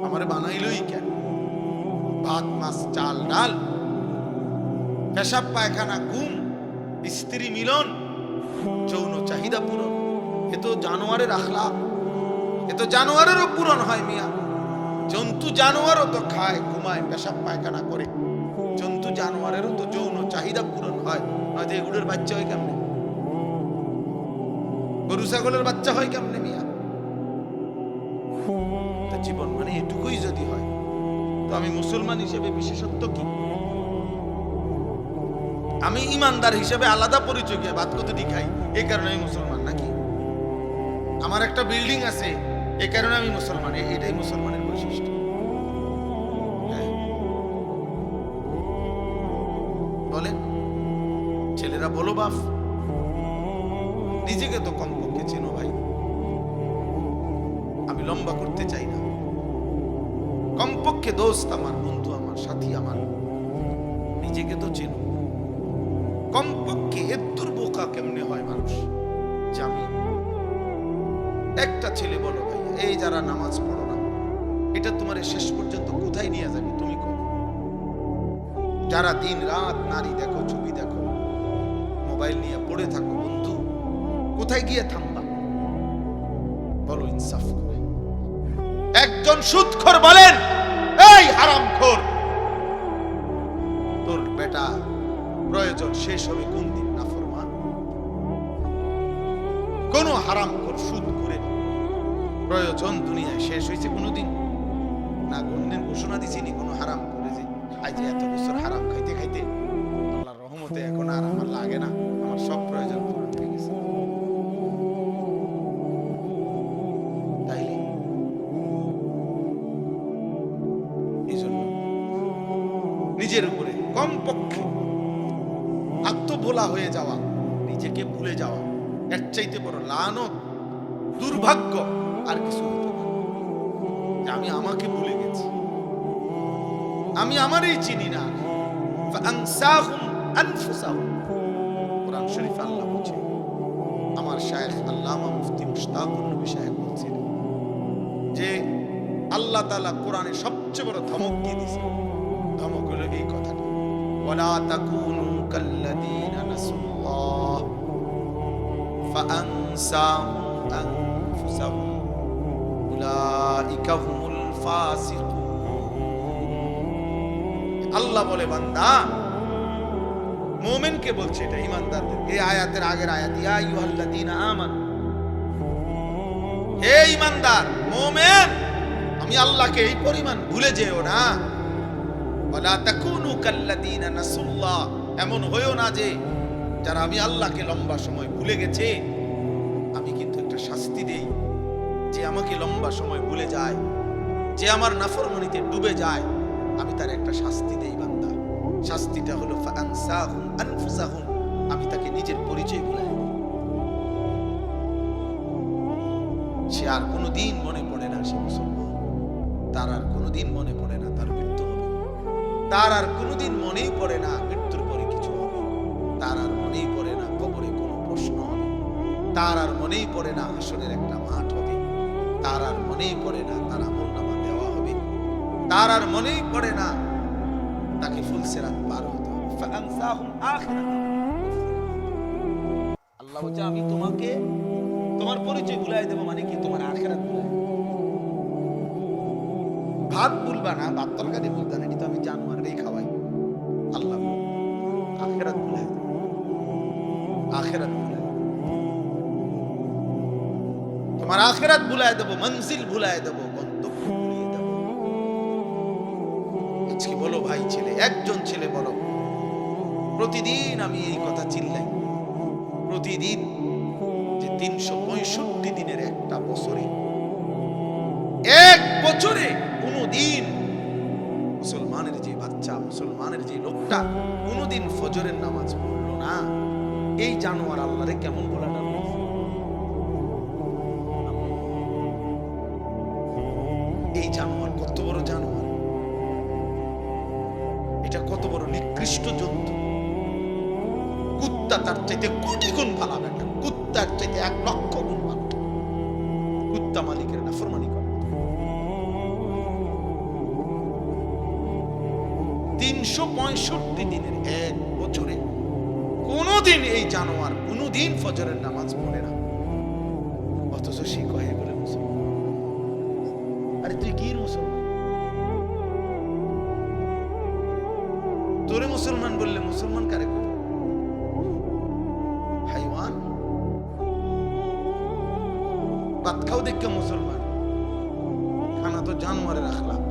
আমারে বানাইলই কেন? ভাত মাছ চাল ডাল, পেশাব পায়খানা, ঘুম, স্ত্রী মিলন, যৌন চাহিদা পূরণ, এ তো জানোয়ারের আখলাক, এ তো জানোয়ারেরও পূরণ হয় মিয়া। জন্তু জানোয়ারও তো খায়, ঘুমায়, পেশাব পায়খানা করে, জন্তু জানোয়ারেরও তো যৌন চাহিদা পূরণ হয়। নয়তো এগুলোর বাচ্চা হয় কেমনে? গরু ছাগলের বাচ্চা হয় কেমনে মিয়া? তা জীবন মানে এটুকুই যদি হয়, তো আমি মুসলমান হিসেবে বিশেষত্ব কি? আমি ইমানদার হিসেবে আলাদা পরিচয় কি? ভাত কতটি খাই এই কারণে আমি মুসলমান নাকি? আমার একটা বিল্ডিং আছে এই কারণে আমি মুসলমান, এটাই মুসলমানের বৈশিষ্ট্য? বলেন ছেলেরা, বলো বাপ, নিজেকে তো কমপক্ষে চেনো ভাই। আমি লম্বা করতে চাই না, কমপক্ষে দোস্ত আমার, বন্ধু আমার, সাথী আমার, নিজেকে তো চেনো কমপক্ষে। এর দুর্বোকা কেমনে হয় মানুষ যে আমি একটা ছেলে, বলো ভাই, এই যারা নামাজ পড়ো না, এটা তোমার শেষ পর্যন্ত কোথায় নিয়ে যাবে তুমি কো? যারা দিন রাত নারী দেখো, ছবি দেখো, মোবাইল নিয়ে পড়ে থাকো, বন্ধু কোথায় গিয়ে থামবা? বলো ইনসাফ করে। একজন সুদখোর বলেন, এই হারামখোর, তোর বেটা প্রয়োজন শেষ হবে কোন দিন? নাফরমান কোন হারামখোর সুদ করে প্রয়োজন দুনিয়ায় শেষ হয়েছে কোনদিন? না কোনদিন ঘোষণা দিছিনি কোন হারাম করে যে আজ এত বছর হারাম খাইতে খাইতে আল্লাহর রহমতে এখন আর আমার লাগে না, আমার সব প্রয়োজন পূরণ হয়ে গেছে। তাইলে এই জন্য নিজের উপরে কমপক্ষে আত্মভোলা হয়ে যাওয়া, নিজেকে ভুলে যাওয়া, এর চাইতে বড় লানত, দুর্ভাগ্য আর কিছু হতে পারে। আমি আমাকে ভুলে গেছি, আমি আমারই চিনি না। ফাআনসাহুম আনফুসাহুম, কোরআন শরীফে আল্লাহ বলছে, আমার শায়েখ আল্লামা মুফতি মুশতাকুর নবী সাহেব বলছেন যে আল্লাহ তাআলা কোরআনে সবচেয়ে বড় ধমক দিয়ে দিয়েছে। ধমক হলো এই কথাটা, ওয়ালা তাকুনু কাল্লাযীনা নাসুল্লাহ ফাআনসাহুম আনফুসাহুম উলাইকা হুমুল ফাসিকুন। আল্লাহ বলে, বান্দা, মুমিনকে বলছে, এটা ঈমানদারদের। এই আয়াতের আগের আয়াত, ইয়া আইয়ুহাল্লাযীনা আমানু, হে ঈমানদার মুমিন, আমি আল্লাহকে এই পরিমাণ ভুলে যেও না। ওয়ালা তাকুনু কাল্লাযীনা নাসুল্লাহ, এমন হইও না যে যারা আমি আল্লাহকে লম্বা সময় ভুলে গেছে, আমি কিন্তু একটা শাস্তি দেই। যে আমাকে লম্বা সময় ভুলে যায়, যে আমার নাফরমানিতে ডুবে যায়, আমি তার একটা শাস্তি দেই বান্দা। শাস্তিটা হলো ফাআনসাহুম আনফুসাহুম, আমি তাকে নিজের পরিচয় ভুলাই দিই। সে আর কোনোদিন মনে পড়ে না সে মুসলমান, তার আর কোনোদিন মনে পড়ে না তার মৃত্যু হবে, তার আর কোনোদিন মনেই পড়ে না মৃত্যুর পরে কিছু হবে, তার আর মনেই পড়ে না কবরে কোনো প্রশ্ন হবে, তার আর মনেই পড়ে না হাসরের একটা মাঠ হবে, তার আর মনেই পড়ে না তার আমলনামা দেওয়া হবে, তার আর মনেই পড়ে না তাকে ফুলসিরাত পার হতে হবে। ফাআনসাহুম আখিরাত, আল্লাহ বলছে আমি তোমাকে তোমার পরিচয় ভুলাই দেব, মানে কি তোমার আখিরাত ভুলাই দেব। ভাত ভুলবা না, ভাত তরকারি ভুলবা না, কিন্তু আমি জানোয়ারই খাওয়াই। আল্লাহ আখিরাত ভুলাই দেব, আখিরাত ভুলাই দেব, তোমার আখিরাত ভুলাই দেব, মঞ্জিল ভুলাই দেব, গন্তব্য ভুলিয়ে দেব। আজকে বলো ভাই, ছেলে একজন ছেলে বলো, প্রতিদিন আমি এই কথা চিল্লাই, প্রতিদিন যে 365 দিনের একটা বছরে, এক বছরে কোনদিন মুসলমানের যে বাচ্চা, মুসলমানের যে লোকটা কোনদিন ফজরের নামাজ পড়লো না, এই জানোয়ার আল্লাহরে কেমন বলা ডাকলো? এই জানোয়ার কত বড় জানোয়ার, এটা কত বড় নিকৃষ্ট জন্তু। কুত্তা তার চাইতে কোটি গুণ ভালো, বেটা কুত্তার চাইতে 1,00,000 গুণ ভালো। কুত্তা মালিকের নাফরমানি করে। 365 দিনের এক বছরে কোনদিন এই জানোয়ার কোনদিন ফজরের নামাজ পড়ে না, অথচ সে কহে বলে মুসলমান। আরে তুই কি মুসলমান? তোরে মুসলমান বললে মুসলমান কারে করে? হাইওয়ান। ভাত খাও দেখে মুসলমান, খানা তো জানোয়ারের আখলাক।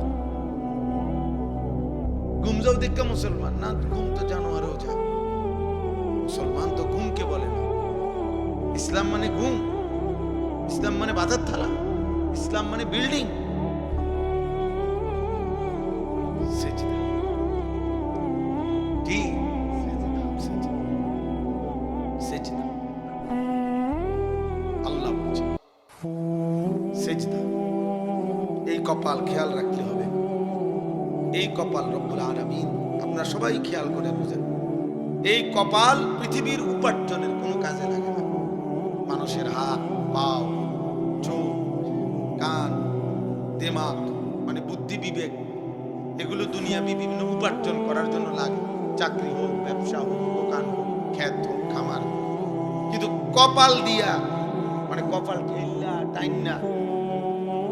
ঘুম যাও দেখে মুসলমান, না ঘুম তো জানোয়ারও যায়। মুসলমান তো ঘুমকে বলে না। ইসলাম মানে ঘুম, ইসলাম মানে বাজার থালা, ইসলাম মানে বিল্ডিং। কি আল্লাহ বলছে সেজদা। এই কপাল খেয়াল রাখতে হবে। এই কপাল রব্বুল আলামিন, আপনারা সবাই খেয়াল করে বুঝেন, এই কপাল পৃথিবীর উপার্জনের কোনো কাজে লাগে না। মানুষের হাত, পাও, চোখ, কান, দিমাগ মানে বুদ্ধি, বিবেক, এগুলো দুনিয়াবি বিভিন্ন উপার্জন করার জন্য লাগে। চাকরি হোক, ব্যবসা হোক, দোকান হোক, ক্ষেত হোক, খামার। কিন্তু কপাল দিয়া মানে কপাল ঠেল্লা টাইনা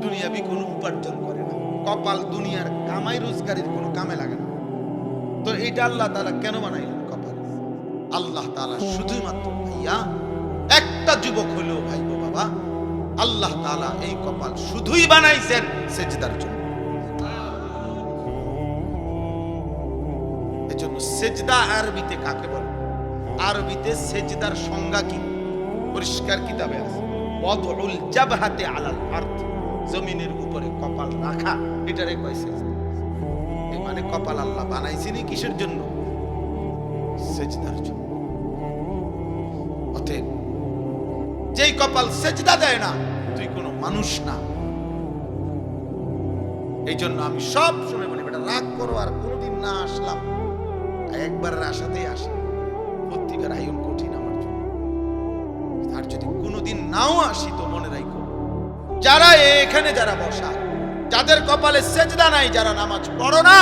দুনিয়াবি কোনো উপার্জন করে না। কপাল দুনিয়ার কামাই রোজগারের কোনো কামে লাগে না। তো এটা আল্লাহ তাআলা কেন বানাইলেন কপাল? আল্লাহ তাআলা শুধুই মাত্র ভাইয়া একটা যুবক হলেও ভাই গো বাবা, আল্লাহ তাআলা এই কপাল শুধুই বানাইছেন সেজদার জন্য। এজন্য সেজদা আরবিতে কাকে বলে? আরবিতে সেজদার সংজ্ঞা কি? পরিষ্কার কিতাবে আছে, ওয়াদউল জাবহাতি আলাল আরদ, জমিনের উপরে কপাল রাখা, এটারে কয় সেজদা। এই মানে কপাল আল্লাহ বানাইছেন কিসের জন্য? সেজদার জন্য। অতএব যেই কপাল সেজদা দেয় না, তুই কোনো মানুষ না। এই জন্য আমি সব সময় বলি, বেটা রাগ করো আর কোনোদিন না আসলাম, একবার আসাতেই আসে, প্রত্যেকের আয়ন কঠিন আমার জন্য। আর যদি কোনোদিন নাও আসি তো মনে রাখো, যারা এখানে যারা বসা, যাদের কপালে সেজদা নাই, যারা নামাজ পড়ো না,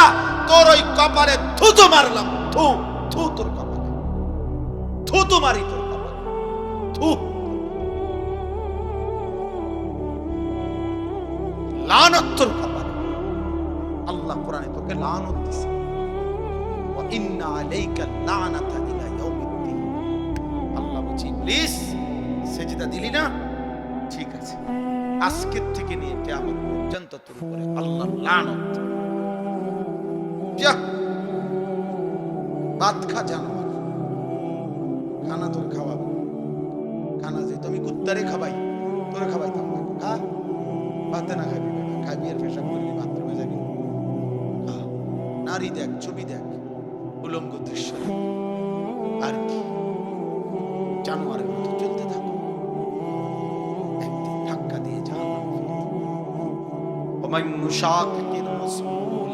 তোর ওই কপালে থুতু মারলাম। থু থু তোর কপালে, থুতু মারি তোর কপালে, থু। লানত তোর কপালে। আল্লাহ কোরআনে তোকে লানত দিছে, ওয়া ইন্না আলাইকা লানাতা ইলা ইয়াউমিদ্দিন। আল্লাহ বলছে, ইবলিস সেজদা দিলি না, ঠিক আছে, আজকের থেকে নিয়ে কিয়ামত পর্যন্ত তোর উপরে আল্লাহর লানত। যা ভাত খা, জানোয়ার, খানা তোর খাওয়াবো। খানা যে তুমি কুত্তারে খাবাই, তোরে খাবাইতাম না। খা, ভাতে না খাবি, খাবি আর পেশাব করবি, বাথরুমে যাবি। নারী দেখ, ছবি দেখ, উলঙ্গ দৃশ্য দেখ, আর কি জানোয়ারের মতো চলতে থাকো, একদিন ধাক্কা দিয়ে জাহান্নামে ফেলে দেব। ওমান ইউশাকিকির রাসূল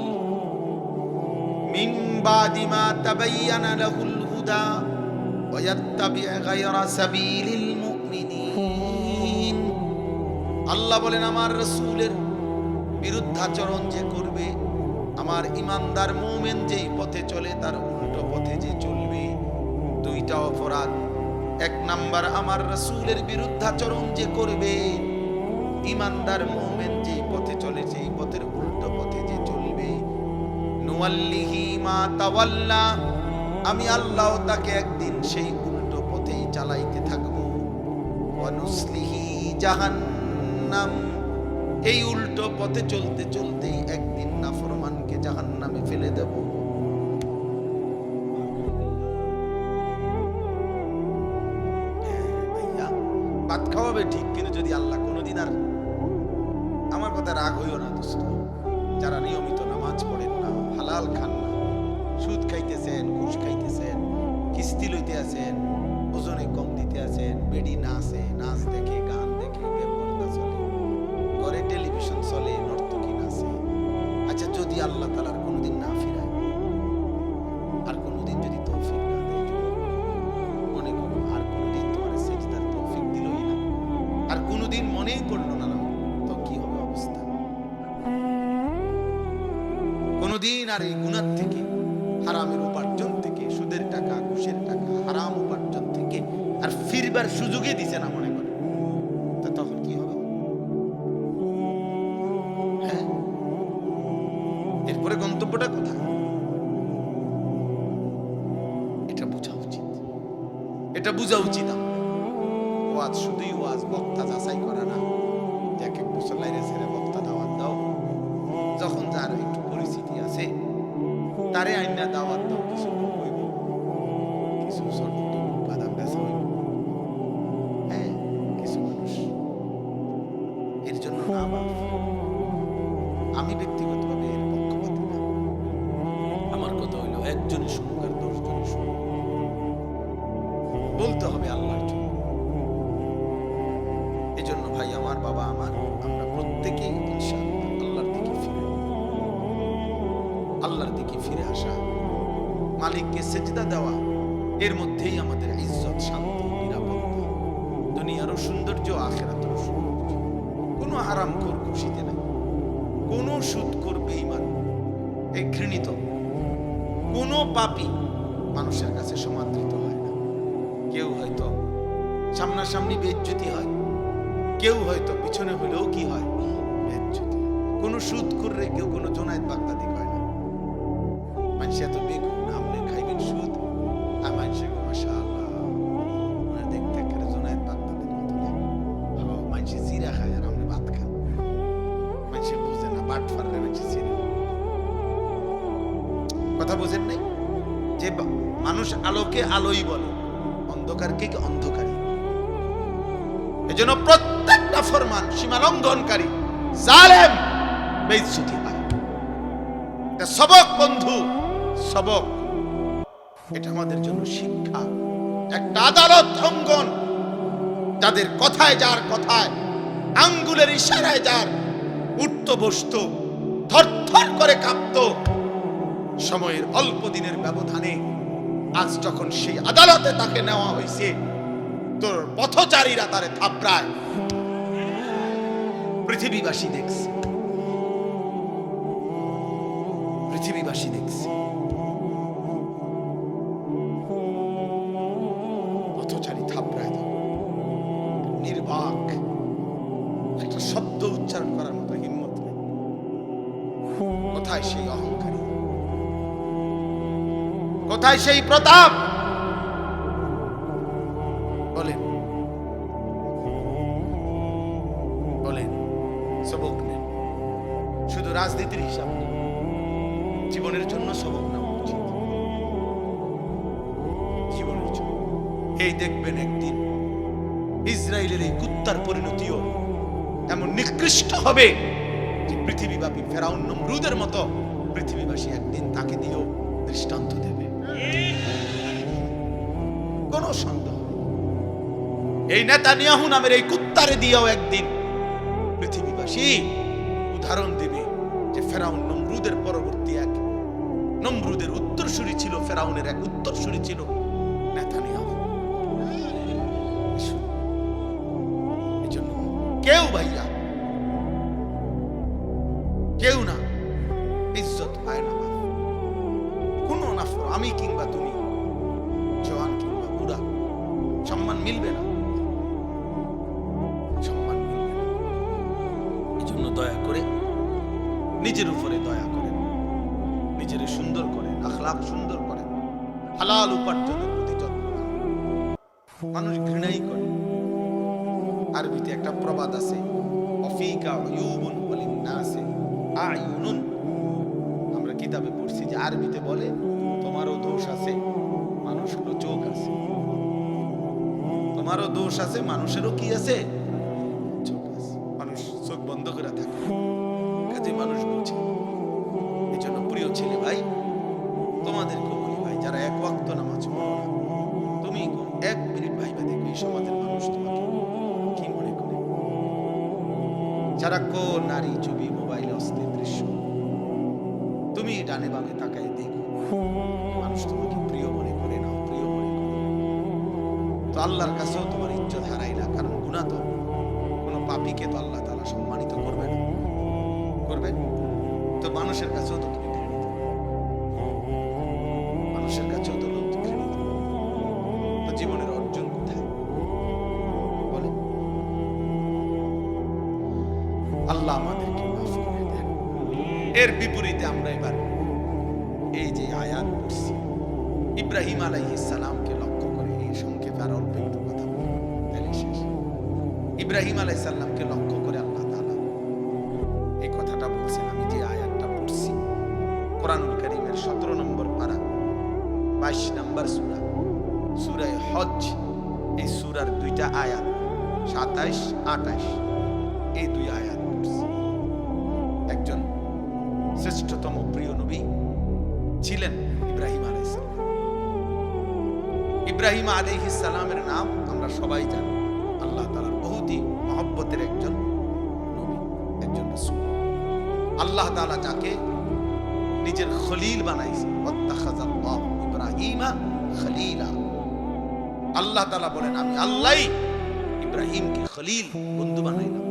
মিন বাদি মা তাবায়্যানা লাহুল হুদা ওয়া ইয়াত্তাবি' গায়রা সাবিলিল মুমিনিন। আল্লাহ বলেন, আমার রাসূলের বিরুদ্ধাচরণ যে করবে, আমার ইমানদার মুমিন যেই পথে চলে তার উল্টো পথে যে চলবে, দুইটা অপরাধ। এক নাম্বার, আমার রাসূলের বিরুদ্ধাচরণ যে করবে, ইমানদার মুমিন যেই পথে চলে সেই পথের উল্টো পথে যে চলবে, নুওয়াল্লিহি মা তাওয়াল্লা, আমি আল্লাহ তাকে একদিন সেই উল্টো পথেই চালাইতে থাকবো। ওয়া নুসলিহি জাহান্নাম, এই উল্টো পথে চলতে চলতেই একদিন নাফরমানকে জাহান্নামে ফেলে দেব। ভাত খাওয়াবে ঠিক, কিন্তু যদি আল্লাহ কোনোদিন আর, আমার কথা রাগ হইও না দোস্ত, যারা নিয়মিত নামাজ পড়েন না, হালাল খান না, সুদ খাইতেছেন, ঘুষ খাইতেছেন, কিস্তি লইতে আছেন, ওজনে কম দিতে আছেন, বেডি নাচে, নাচ দেখে, গান দেখে, বেপরদা চলে, ঘরে টেলিভিশন চলে, নর্তকী নাচে। আচ্ছা, যদি আল্লাহ তাআলার কোনোদিন না ফিরায়, আর কোনোদিন যদি তৌফিক না দেয়, মনে করো আর কোনোদিন তোমার সেজদার তৌফিক দিলই না, আর কোনোদিন মনেই করলো না, তো কি হবে অবস্থা? কোনোদিন আর এই গুনাহ থেকে, হারামের উপার্জন থেকে, সুদের টাকা, ঘুষের টাকা, হারাম উপার্জন থেকে আর ফিরবার সুযোগই দিছে না, মনে করে, তো তখন কি হবে? হ্যাঁ, এরপরে গন্তব্যটা কোথায়? এটা বোঝা উচিত, এটা বোঝা উচিত। ওয়াজ শুধুই ওয়াজ, বক্তা যাচাই করা না, এক এক মুসল্লাইরে ছেড়ে বক্তা দাওয়াত দাও, যখন যার একটু পরিস্থিতি আছে তারে আইনা দাওয়াত দাও, কিছু লোক হইব, কিছু সরফুটি বাদাম বেচা হইব, হ্যাঁ, কিছু মানুষ এর জন্য না মাফ। আমি ব্যক্তিগতভাবে এর পক্ষপাতী না, আমার কথা হইল একজনই শুনুক আর 10 জনই শুনুক, বলতে হবে আল্লাহর জন্য। এই জন্য ভাই আমার, বাবা আমার, আমরা প্রত্যেকেই ইনশাআল্লাহ আল্লাহর দিকে ফিরে, আল্লাহর দিকে ফিরে আসা, মালিককে সেজদা দেওয়া, এর মধ্যেই আমাদের ইজ্জত, শান্তি, নিরাপত্তা, দুনিয়ারও সৌন্দর্য, আখিরাতেরও সৌন্দর্য। কোনো হারামখোর খুশিতে নাই, কোনো সুদখোর বেঈমান, এই ঘৃণিত কোনো পাপী মানুষের কাছে সমাদৃত হয় না। কেউ হয়তো সামনাসামনি বেইজ্জতি হয়, কেউ হয়তো পিছনে হলেও কি হয়, বেইজ্জতি। কোনো সুদখোররে কেউ কোনো জোনায়েত বাগদাদি কয় না। মানুষ এত বেগুন, আপনি খাইবেন সুদ, আর মানুষের মাশাআল্লাহ দেখতে একটা জোনায়েত বাগদাদির মতো লাগে। মানুষ জিরা খায় আর আপনি ভাত খান, মানুষ বুঝে না, বাট ফারলে মানুষ চিনে। কথা বোঝেন নাই যে মানুষ আলোকে আলোই বলে, অন্ধকারকে অন্ধকারী। এজন্য প্রত্যেকটা ফরমান সীমা লঙ্ঘনকারী, জালেম, বেইজ্জতি হয়। এটা সবক বন্ধু, সবক। এটা আমাদের জন্য শিক্ষা। একটা আদালত অঙ্গন, যাদের কথায়, যার কথায়, আঙ্গুলের ইশারায় যার উঠত বসত, থরথর করে কাঁপত, সময়ের অল্প দিনের ব্যবধানে আজ যখন সেই আদালতে তাকে নেওয়া হয়েছে, তোর পথচারীরা তারে থাপড়ায়, পৃথিবীবাসী দেখছে, পৃথিবীবাসী দেখছে, পথচারী থাপড়ায়, নির্বাক, একটা শব্দ উচ্চারণ করার মতো হিম্মত নেই। কোথায় সেই অহংকারী, কোথায় সেই প্রতাপ? বলেন, বলেন, সবক নেন। শুধু রাজনীতির হিসাব নেই, জীবনের জন্য সবক নেওয়া উচিত, জীবনের জন্য। এই দেখবেন একদিন ইসরায়েলের এই কুত্তার পরিণতিও এমন নিকৃষ্ট হবে যে পৃথিবীব্যাপী ফেরাউন নমরুদের মতো পৃথিবীবাসী একদিন তাকে দিয়েও দৃষ্টান্ত দেবে, কোন সন্দেহ। এই নেতানিয়াহু নামের এই কুত্তারে দিয়েও একদিন পৃথিবীবাসী উদাহরণ দেবে যে ফেরাউন নমরুদের পরবর্তী এক, নমরুদের উত্তরসূরি ছিল, ফেরাউনের এক উত্তরসূরি ছিল নেতানিয়াহু। এজন্য কেউ ভাইয়া, কেউ না, ইজ্জত পায় না কোন নাফর, আমি কিংবা তুমি, জওয়ান কিংবা বুড়া, সম্মান মিলবে না, সম্মান মিলবে না। এজন্য দয়া করে নিজের উপরে দয়া করেন, নিজের সুন্দর করেন, আখলাক সুন্দর করেন, হালাল উপার্জনের প্রতি যত্ন নেন। মানুষ ঘৃণাই করে। আরবিতে একটা প্রবাদ আছে, অফিকা উয়ুবুন ওয়ালিন্নাসি আয়ুনুন। আমরা কিতাবে পড়ছি যে আরবিতে বলে তোমারও দোষ আছে, মানুষগুলো চোখ আছে। তো তোমারও দোষ আছে, মানুষেরও কি আছে, চোখ আছে। মানুষ চোখ বন্ধ করে থাকে, কাজে মানুষ বুঝে। এই জন্য প্রিয় ছেলে ভাই, তোমাদেরকে বলি ভাই, যারা এক ওয়াক্ত নামাজ পড়ো না, তুমি এক মিনিট ভাইবা দেখো এই সমাজের মানুষ তোমাকে কি মনে করে। সারাক্ষণ নারী ছবি, মোবাইলে অশ্লীল দৃশ্য, তুমি ডানে বামে তাকায় দেখো, মানুষ তোমাকে প্রিয় মনে করে না, প্রিয় মনে করে তো আল্লাহর কাছেও তোমার ইজ্জত হারাইলা। কারণ গুনাহ তো কোনো পাপীকে তো আল্লাহ তাআলা সম্মানিত করবে না, করবে তো মানুষের কাছেও তো তুমি ঘৃণিত, মানুষের কাছেও তো ঘৃণিত। তো জীবনের অর্জন কোথায় বলে? আল্লাহ আমাদেরকে মাফ করে দেন। এর বিপরীতে আমরা এবার এই যে আয়াত পড়ছি, ইব্রাহিম আলাইহিস সালামকে লক্ষ্য করে, এই সংক্ষেপে আর অল্প একটু কথা বলি তাহলে শেষ। ইব্রাহিম আলাইহিস সালামকে লক্ষ্য করে আল্লাহ তাআলা এই কথাটা বলছেন। আমি যে আয়াতটা পড়ছি কোরআনুল কারীমের 17 নম্বর পারা 22 নম্বর সূরা, সূরা হজ, এই সূরার দুইটা আয়াত 27 28, এই দুই আয়াত পড়ছি। একজন শ্রেষ্ঠতম প্রিয় নবী ছিলেন ইব্রাহিম আলাইহিস সালাম। ইব্রাহিম আলাইহিস সালামের নাম আমরা সবাই জানি, আল্লাহ তাআলার বহুতই মহব্বতের একজন নবী, একজন রাসূল। আল্লাহ তাআলা যাকে নিজের খলিল বানাইছেন, ওয়াত্তাখাযাল্লাহু ইব্রাহিমা খলিলা। আল্লাহ তাআলা বলেন আমি আল্লাহই ইব্রাহিমকে খলিল, বন্ধু বানাইলাম,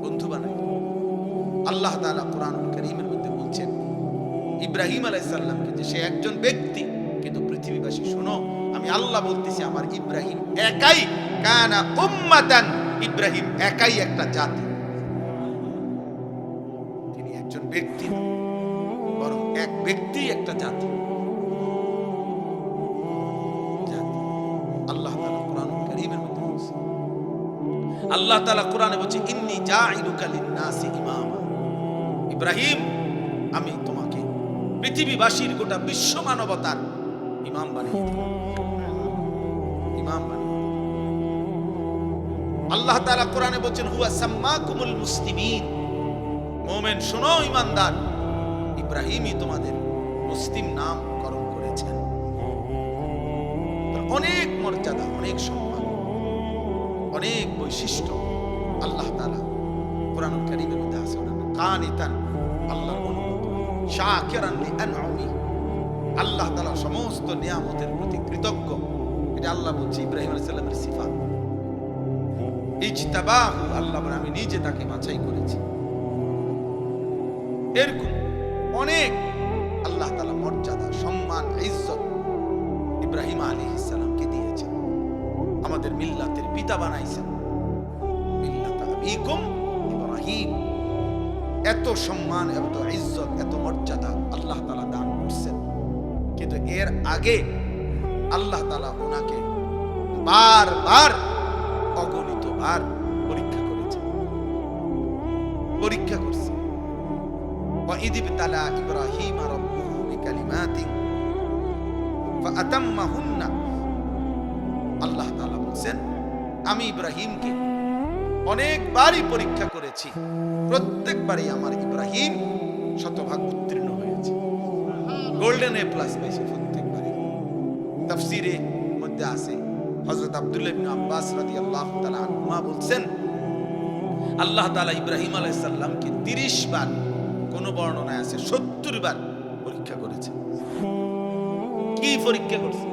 বন্ধু বানাইলাম। আল্লাহ তাআলা কোরআনুল কারীমের মধ্যে বলছেন ইব্রাহিম আলাইহিস সালামকে যে সে একজন ব্যক্তি, কিন্তু পৃথিবীবাসী শোনো, আমি আল্লাহ বলতেছি আমার ইব্রাহিম একাই, কানা উম্মাতান, ইব্রাহিম একাই একটা জাতি। তিনি একজন ব্যক্তি, বরং এক ব্যক্তি একটা জাতি। আল্লাহ তাআলা কোরআনুল কারীমের মধ্যে বলছেন, আল্লাহ তাআলা কোরআনে বলছে ইন্নী জাইলুকা লিন-নাসি ইমামা। ইব্রাহিম আমি তোমাকে পৃথিবীবাসীর, গোটা বিশ্ব মানবতার ইমাম বানিয়ে দিলাম, ইমাম বানিয়ে। আল্লাহ তাআলা কোরআনে বলছেন হুয়া সাম্মাকুমুল মুসলিমিন। মুমিন শোনো, ঈমানদার, ইব্রাহিমই তোমাদের মুসলিম নামকরণ করেছেন। অনেক মর্যাদা, অনেক সম্মান, অনেক বৈশিষ্ট্য আল্লাহ তাআলা কোরআনুল কারীমের মধ্যে আছে। কানিতান, আল্লাহর অনুগত, শাকিরান লিআনউমি, আল্লাহ তাআলা সমস্ত নিয়ামতের প্রতি কৃতজ্ঞ। এটা আল্লাহ বলছে ইব্রাহিম আলাইহিস সালামের সিফাত। ইজতাবাহু, আল্লাহ বলেন আমি নিজে তাকে বাছাই করেছি। এরকম অনেক আল্লাহ তাআলা মর্যাদা, সম্মান, ইজ্জত ইব্রাহিম আলাইহিস সালামকে দিয়েছেন। আমাদের মিল্লাতের পিতা বানাইছেন, মিল্লাত আবিকুম ইব্রাহিম। এত সম্মান, এত ইজ্জত, এত মর্যাদা আল্লাহ তাআলা দান করছেন। কিন্তু এর আগে আল্লাহ তাআলা ওনাকে বারবার, অগণিতবার পরীক্ষা করেছেন, পরীক্ষা করছে। ওয়া ইযিবতালা ইব্রাহিমা রাব্বুহু বিকালিমাতিন ফাআতাম্মাহুন্না। আল্লাহ তাআলা বলেন আমি ইব্রাহিমকে অনেকবারই পরীক্ষা করেছি, প্রত্যেকবারই আমার ইব্রাহিম শতভাগ উত্তীর্ণ হয়েছে, গোল্ডেন এ প্লাস পেয়েছে প্রত্যেকবারই। তাফসীরে মধ্যে আছে হযরত আব্দুল্লাহ ইবনে আব্বাস রাদিয়াল্লাহু তাআলা আনহুমা বলছেন আল্লাহ তাআলা ইব্রাহিম আলাইহিস সালামকে 30 বার, কোন বর্ণনায় আছে 70 বার পরীক্ষা করেছে। কি পরীক্ষা করছেন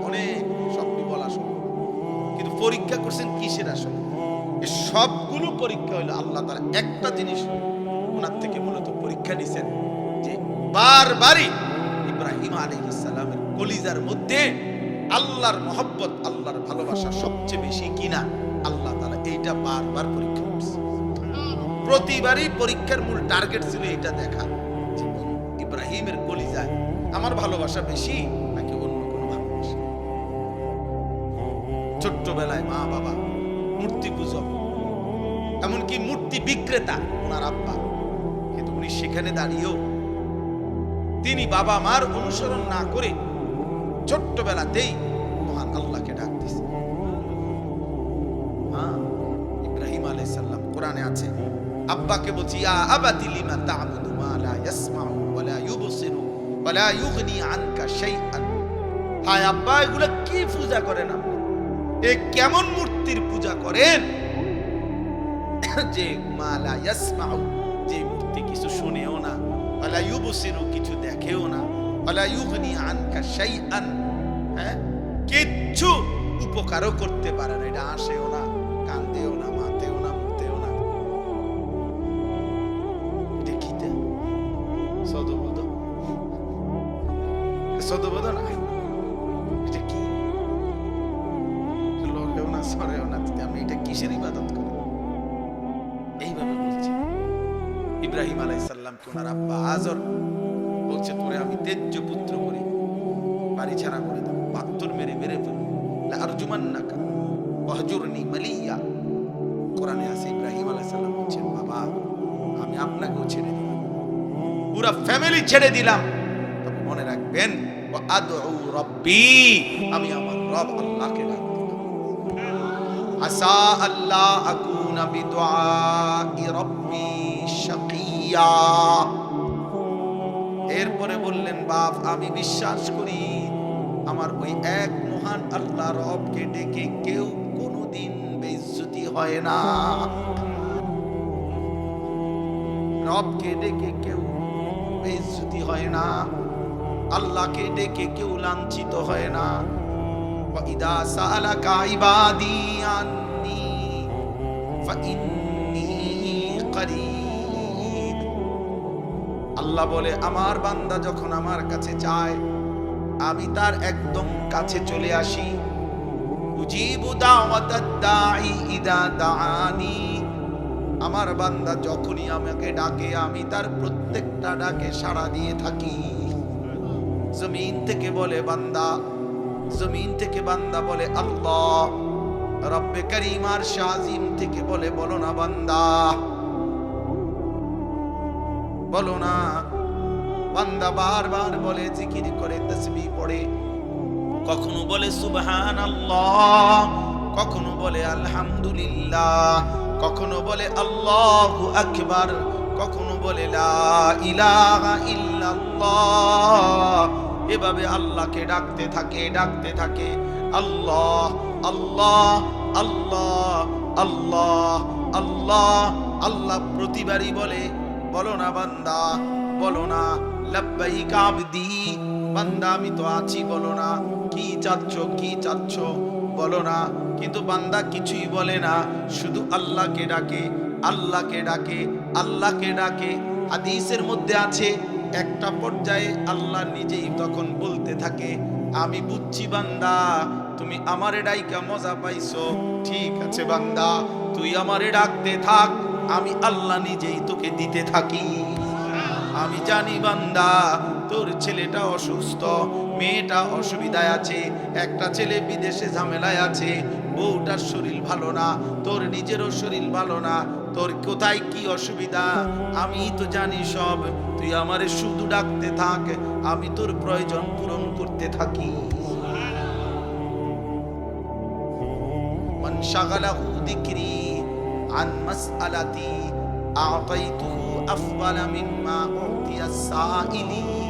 অনেক শব্দ বলা সম্ভব, কিন্তু পরীক্ষা করছেন কিসের? আসলে এই সবগুলো পরীক্ষা হলো আল্লাহ তাআলা একটা জিনিস ওনার থেকে মূলত পরীক্ষা নিছেন, যে বারবারই ইব্রাহিম আলাইহিস সালামের কলিজার মধ্যে আল্লাহর মহব্বত, আল্লাহর ভালোবাসা সবচেয়ে বেশি কিনা। আল্লাহ তাআলা এইটা বারবার পরীক্ষা করছে। প্রতিবারই পরীক্ষার মূল টার্গেট ছিল এটা দেখা, যে ইব্রাহিমের কলিজায় আমার ভালোবাসা বেশি নাকি অন্য কোনো ভালোবাসা। ছোট্টবেলায় মা বাবা মূর্তি পূজক, এমনকি মূর্তি বিক্রেতা ওনার আব্বা, কিন্তু উনি সেখানে দাঁড়িয়েও তিনি বাবা মার অনুসরণ না করে ছোট্টবেলাতেই মহান আল্লাহকে ডাক দিছে। হ্যাঁ, ইব্রাহিম আলাইহিস সালাম কোরআনে আছে, আব্বাকে বলছি ইয়া আবাতি লিমা তা'বুদু মা লা ইয়াসমাউ ওয়া লা ইউবসিরু ওয়া লা ইউগনি আনকা শাইআন। হায় আব্বা, এগুলা কি পূজা করেন আপনি? এ কেমন মূর্তির পূজা করেন যে মা লা ইয়াসমাউ, যে মূর্তি কিছু শুনেও না, ওয়া লা ইউবসিরু কিছু দেখেও না, ওয়া লা ইউগনি আনকা শাইআন, হ্যাঁ, কিচ্ছু উপকারও করতে পারে না, এটা আসেও না, কান্দেও না, মাতেও না, মুতেও না। এটা কি তে সদবোধ, সদবোধ না, এটা কি লড়েও না, সরেও না, আমি এটা কিসের ইবাদত করি? এইভাবে বলছে ইব্রাহিম আলাইহিস সালামকে ওনার আব্বা আজর বলছে, তোরে আমি তেজ্য পুত্র করি, বাড়ি ছাড়া করে দাও, পাথর মেরে মেরে ফেলবো, লা আরজুমান্নাকা ওয়াহজুরনি মালিয়া। কোরআনে আছে ইব্রাহিম আলাইহিস সালাম বলছেন, বাবা আমি আপনাকেও ছেড়ে দিলাম, পুরো ফ্যামিলি ছেড়ে দিলাম, তবে মনে রাখবেন ওয়া আদউ রাব্বি, আমি আমার রব আল্লাহকে ডাক দিলাম। আসা আল্লাহ আকুনা বিদুআই রাব্বি শাকিয়া। এরপরে বললেন, বাপ আমি বিশ্বাস করি আমার ওই এক মহান আল্লাহ রবকে ডেকে কেউ কোনোদিন বেইজ্জতি হয় না, রবকে ডেকে কেউ বেইজ্জতি হয় না, আল্লাহকে ডেকে কেউ লাঞ্ছিত হয় না। ওয়া ইদা সাআলাকা ইবাদি আন্নী ফাইন্নী করিব। আল্লাহ বলে, আমার বান্দা যখন আমার কাছে চায় আমি তার একদম কাছে চলে আসি। উজিবু দাওয়াতাদ দাঈ ইদা দাআনি, আমার বান্দা যখনই আমাকে ডাকে আমি তার প্রত্যেকটা ডাকে সাড়া দিয়ে থাকি। জমিন থেকে বলে বান্দা, জমিন থেকে বান্দা বলে আল্লাহ, রব্বে করিম আর শাজিম থেকে বলে বলো না বান্দা, বলো না। বান্দা বারবার বলে, জিকির করে, তাসবিহ পড়ে, কখনো বলে সুবহানাল্লাহ, কখনো বলে আলহামদুলিল্লাহ, কখনো বলে আল্লাহু আকবার, কখনো বলে লা ইলাহা ইল্লাল্লাহ। এভাবে আল্লাহকে ডাকতে থাকে, ডাকতে থাকে। আল্লাহ আল্লাহ আল্লাহ আল্লাহ আল্লাহ আল্লাহ। প্রতিবারই বলে, বলো না বান্দা, বলো না লাব্বাইক আবদি, বান্দা আমি তো আছি, বলো না কি চাচ্ছ, কি চাচ্ছ, বলো না। কিন্তু বান্দা কিছুই বলে না, শুধু আল্লাহকে ডাকে, আল্লাহকে ডাকে, আল্লাহকে ডাকে। হাদিসের মধ্যে আছে, একটা পর্যায়ে আল্লাহ নিজেই তখন বলতে থাকে, আমি বুঝছি বান্দা তুমি আমারে ডাইকা মজা পাইছো, ঠিক আছে বান্দা তুই আমারে ডাকতে থাক, আমি আল্লাহ নিজেই তোকে দিতে থাকি। আমি জানি বান্দা তোর ছেলেটা অসুস্থ, মেয়েটা অসুবিধায় আছে, একটা ছেলে বিদেশে ঝামেলায় আছে, বউটার শরীর ভালো না, তোর নিজেরও শরীর ভালো না, তোর কোথায় কি অসুবিধা আমি তো জানি সব, তুই আমারে শুধু ডাকতে থাক, আমি তোর প্রয়োজন পূরণ করতে থাকি। মান শাগালাহু যিকরি আন মাসআলাতি আ'তাইতুহু আফদালা মিম্মা উ'তিয়াস সাইলিন।